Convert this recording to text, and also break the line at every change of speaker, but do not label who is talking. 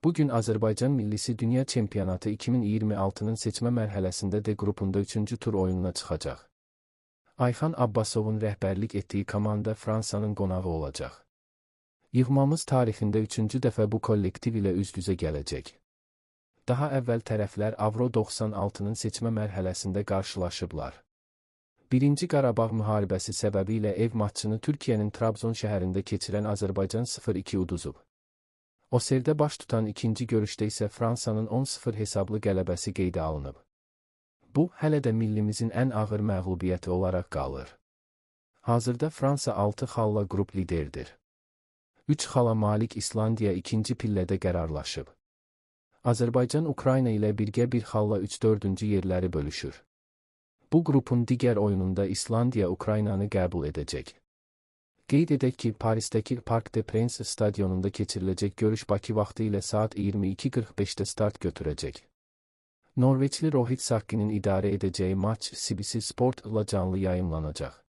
Bugün Azərbaycan millisi Dünya Çempionatı 2026-nın seçmə mərhələsində D qrupunda 3-cü tur oyununa çıxacaq. Ayxan Abbasovun rəhbərlik etdiyi komanda Fransanın qonağı olacaq. Yığmamız tarixində 3-cü dəfə bu kollektiv ilə üz-üzə gələcək. Daha əvvəl tərəflər Avro 96-nın seçmə mərhələsində qarşılaşıblar. 1-ci Qarabağ müharibəsi səbəbilə ev maçını Türkiyənin Trabzon şəhərində keçirən Azərbaycan 0-2 uduzub. Oseldə baş tutan ikinci görüşdə isə Fransanın 10-0 hesablı qələbəsi qeydə alınıb. Bu, hələ də millimizin ən ağır məğlubiyyəti olaraq qalır. Hazırda Fransa 6 xalla qrup liderdir. 3 xala malik İslandiya ikinci pillədə qərarlaşıb. Azərbaycan Ukrayna ilə birgə 1 xalla 3-4-cü yerləri bölüşür. Bu qrupun digər oyununda İslandiya Ukraynanı qəbul edəcək. Qeyd edək ki, Parisdəki Parc des Princes stadionunda keçiriləcək görüş Bakı vaxtı ilə saat 22:45-də start götürəcək. Norveçli Rohit Sarkinin idarə edəcəyi maç CBC Sport ilə canlı yayımlanacaq.